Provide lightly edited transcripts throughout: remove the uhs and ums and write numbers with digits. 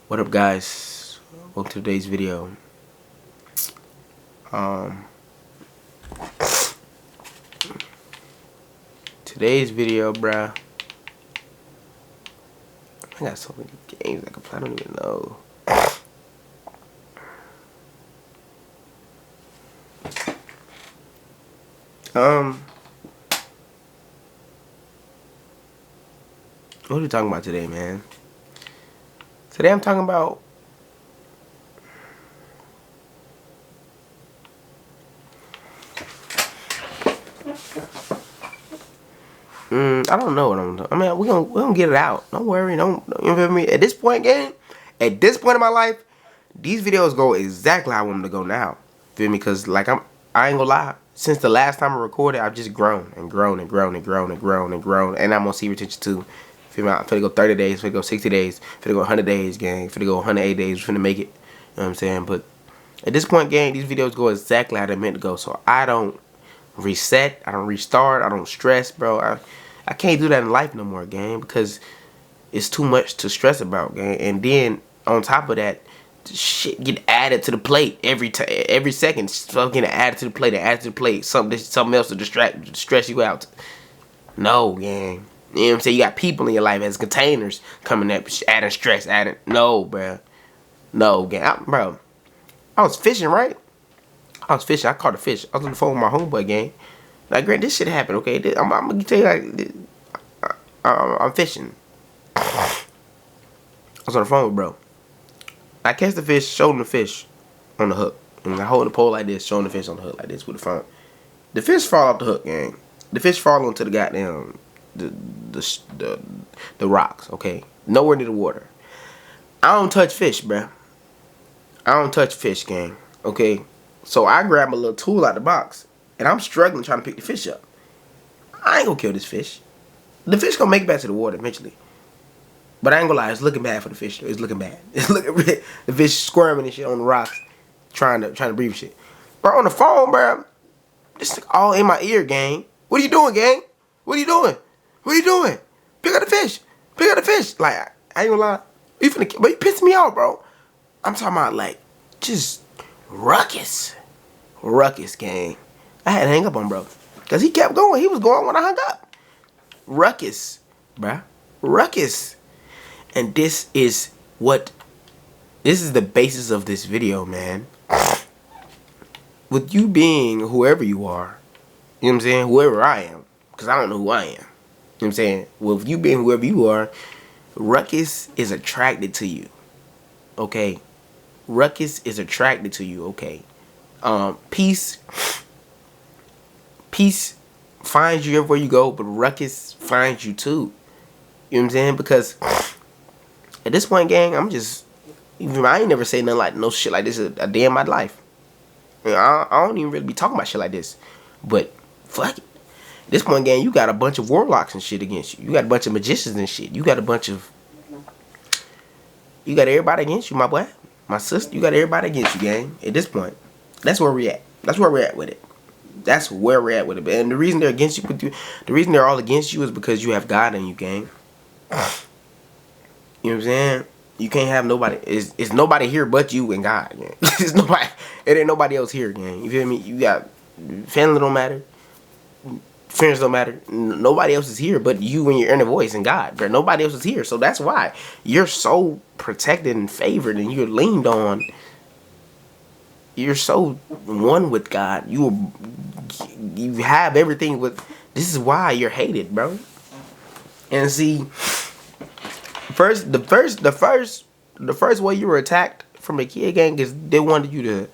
What up, guys? Welcome to today's video. Today's video, bruh. I got so many games I can play. I don't even know. What are we talking about today, man? Today I'm talking about I don't know what I'm doing. I mean, we gonna get it out. Don't worry. Don't you feel me? At this point, at this point in my life, these videos go exactly how I want them to go now. Feel me? Cause like I ain't gonna lie. Since the last time I recorded, I've just grown and grown and grown and grown and grown and grown, and I'm on C retention too. Feel me? I'm finna go 30 days. Finna go 60 days. Finna go 100 days, gang. Finna go 108 days. Finna make it. You know what I'm saying? But at this point, gang, these videos go exactly how they're meant to go. So I don't reset. I don't restart. I don't stress, bro. I can't do that in life no more, gang, because it's too much to stress about, gang. And then on top of that, shit get added to the plate every second. Stuff getting added to the plate, something else to stress you out. No, gang. You know what I'm saying? You got people in your life as containers coming up, adding stress, no, bro. No, gang. Bro, I was fishing, right? I was fishing. I caught a fish. I was on the phone with my homeboy, gang. Like, Grant, this shit happened, okay? I'm gonna tell you, like, I'm fishing. I was on the phone with bro. I catch the fish, show him the fish on the hook. And I hold the pole like this, showing the fish on the hook like this with the phone. The fish fall off the hook, gang. The fish fall onto the goddamn, the rocks, okay? Nowhere near the water. I don't touch fish, bruh. I don't touch fish, gang, okay? So I grab a little tool out the box, and I'm struggling trying to pick the fish up. I ain't gonna kill this fish. The fish gonna make it back to the water eventually. But I ain't gonna lie, it's looking bad for the fish. It's looking bad. It's looking the fish squirming and shit on the rocks, trying to breathe shit. Bro, on the phone, bro, this all in my ear, gang. What are you doing, gang? What are you doing? What are you doing? Pick up the fish. Pick up the fish. Like, I ain't gonna lie. But you pissed me off, bro. I'm talking about, like, just ruckus. Ruckus, gang. I had to hang up on bro. Because he kept going. He was going when I hung up. Ruckus, bruh. Ruckus. And this is the basis of this video, man. With you being whoever you are, you know what I'm saying? Whoever I am. Because I don't know who I am. You know what I'm saying? With you being whoever you are, ruckus is attracted to you. Okay? Ruckus is attracted to you, okay? Peace finds you everywhere you go, but ruckus finds you too. You know what I'm saying? Because at this point, gang, I ain't never say nothing like no shit like this a day in my life. You know, I don't even really be talking about shit like this. But fuck it. At this point, gang, you got a bunch of warlocks and shit against you. You got a bunch of magicians and shit. You got everybody against you, my boy. My sister, you got everybody against you, gang. At this point. That's where we at. That's where we're at with it. That's where we're at with it. And the reason they're against you, the reason they're all against you is because you have God in you, gang. You know what I'm saying? You can't have nobody. It's nobody here but you and God, gang. It's nobody. It ain't nobody else here, gang. You feel me? You got family don't matter. Friends don't matter. Nobody else is here but you and your inner voice and God, bro. Nobody else is here. So that's why you're so protected and favored and you're leaned on. You're so one with God. You have everything with. This is why you're hated, bro. And see, the first way you were attacked from a kid, gang, is they wanted you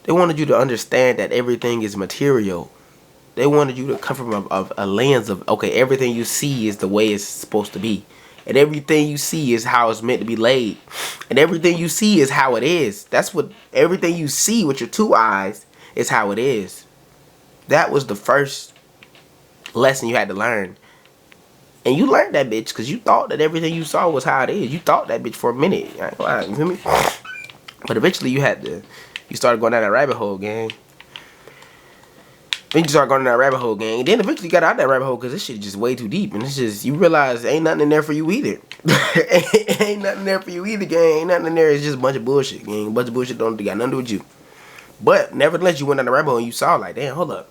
to understand that everything is material. They wanted you to come from a lens of, okay, everything you see is the way it's supposed to be. And everything you see is how it's meant to be laid. And everything you see is how it is. That's what everything you see with your two eyes is how it is. That was the first lesson you had to learn. And you learned that bitch because you thought that everything you saw was how it is. You thought that bitch for a minute. You feel me? But eventually you started going down that rabbit hole, gang. Then you start going down that rabbit hole, gang. And then eventually you got out that rabbit hole because this shit is just way too deep. And it's just, you realize ain't nothing in there for you either. Ain't nothing there for you either, gang. Ain't nothing in there. It's just a bunch of bullshit, gang. A bunch of bullshit don't got nothing to do with you. But nevertheless, you went down the rabbit hole and you saw like, damn, hold up.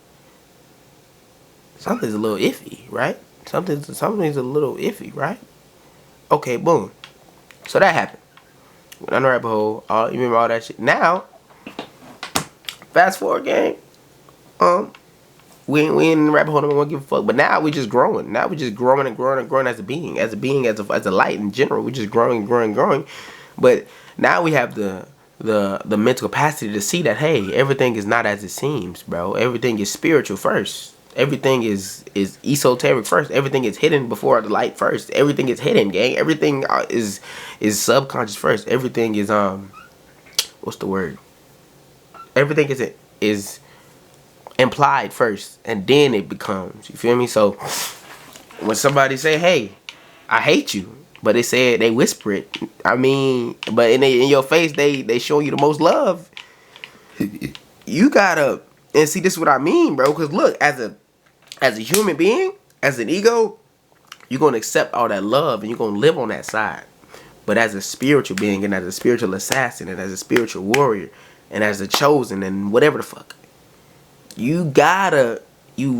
Something's a little iffy, right? Something's a little iffy, right? Okay, boom. So that happened. Went down the rabbit hole. You remember all that shit. Now, fast forward, gang. We ain't in the rabbit hole. Don't want to give a fuck. But now we just growing. Now we just growing and growing and growing as a being, as a light in general. We just growing and growing and growing. But now we have the mental capacity to see that, hey, everything is not as it seems, bro. Everything is spiritual first. Everything is esoteric first. Everything is hidden before the light first. Everything is hidden, gang. Everything is subconscious first. Everything is what's the word? Everything is implied first, and then it becomes. You feel me? So when somebody say, "Hey, I hate you," but they whisper it. I mean, but in your face, they show you the most love. You gotta, and see, this is what I mean, bro. Because look, as a human being, as an ego, you're gonna accept all that love, and you're gonna live on that side. But as a spiritual being, and as a spiritual assassin, and as a spiritual warrior, and as a chosen, and whatever the fuck, you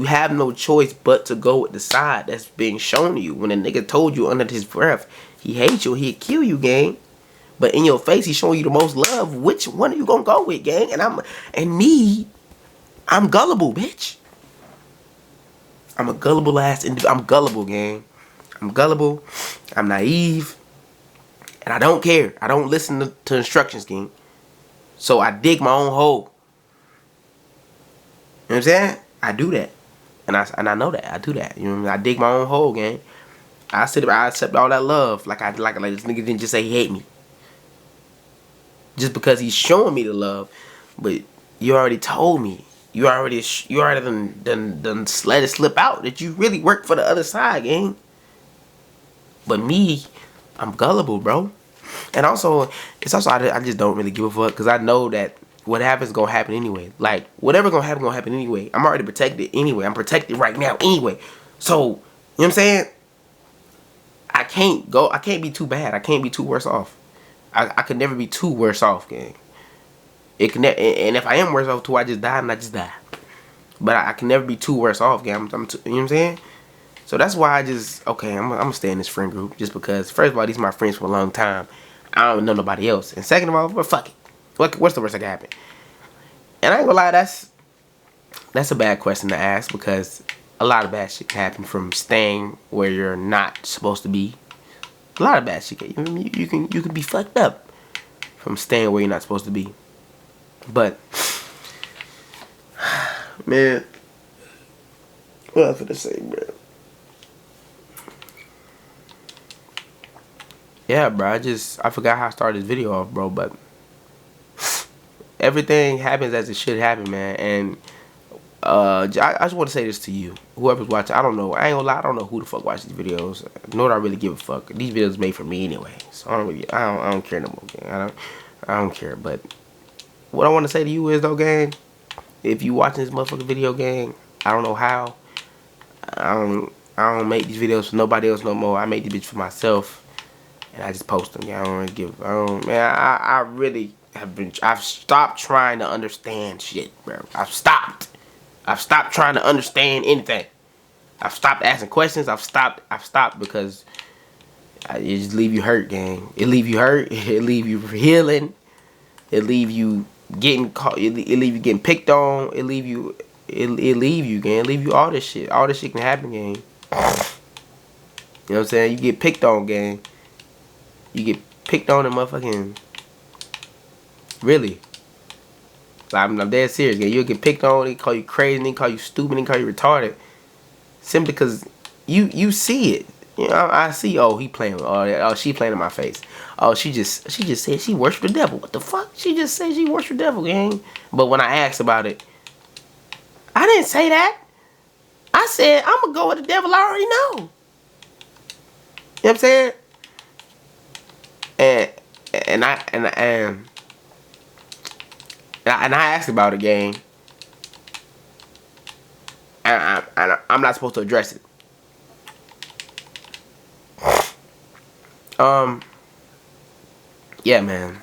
have no choice but to go with the side that's being shown to you. When a nigga told you under his breath he hates you, he'd kill you, gang. But in your face, he's showing you the most love. Which one are you gonna go with, gang? I'm gullible, bitch. I'm a gullible ass individual. I'm gullible, gang. I'm gullible. I'm naive. And I don't care. I don't listen to instructions, gang. So I dig my own hole. You know what I'm saying? I do that. And I know that. I do that. You know what I mean? I dig my own hole, gang. I accept all that love. Like this nigga didn't just say he hate me. Just because he's showing me the love. But you already told me. You already done let it slip out that you really work for the other side, gang. But me, I'm gullible, bro. And also, I just don't really give a fuck because I know that what happens gonna happen anyway. Like, whatever gonna happen anyway. I'm already protected anyway. I'm protected right now anyway. So, you know what I'm saying? I can't be too bad. I can't be too worse off. I could never be too worse off, gang. And if I am worse off too, I just die and I just die. But I can never be too worse off, gang. You know what I'm saying? So that's why I'm gonna stay in this friend group just because, first of all, these are my friends for a long time. I don't know nobody else. And second of all, well, fuck it. What's the worst that can happen? And I ain't gonna lie, that's a bad question to ask because a lot of bad shit can happen from staying where you're not supposed to be. A lot of bad shit you can be fucked up from staying where you're not supposed to be. But man, what else to say, bro? Yeah, bro. I forgot how I started this video off, bro. But everything happens as it should happen, man. And I just want to say this to you, whoever's watching. I don't know. I ain't gonna lie. I don't know who the fuck watches these videos. Nor do I really give a fuck. These videos made for me anyway, so I don't care no more, gang. I don't care. But what I want to say to you is though, gang, if you watching this motherfucking video, gang, I don't know how. I don't make these videos for nobody else no more. I make these bitches for myself, and I just post them. Yeah, I don't really give. I really I've stopped trying to understand shit, bro. I've stopped trying to understand anything. I've stopped asking questions. I've stopped because it just leave you hurt, gang. It leave you hurt. It leave you healing. It leave you getting caught. It leave you getting picked on. It leave you, gang. It leave you all this shit. All this shit can happen, gang. You know what I'm saying? You get picked on, gang. You get picked on and motherfucking. Really. Like, I'm dead serious, gang. You'll get picked on, they call you crazy, they call you stupid, they call you retarded. Simply because you see it. You know, I see, oh, he playing, oh, she playing in my face. Oh, she just said she worship the devil. What the fuck? She just said she worship the devil, gang. But when I asked about it, I didn't say that. I said, I'm going to go with the devil I already know. You know what I'm saying? And I asked about it, gang. I'm not supposed to address it. Yeah, man.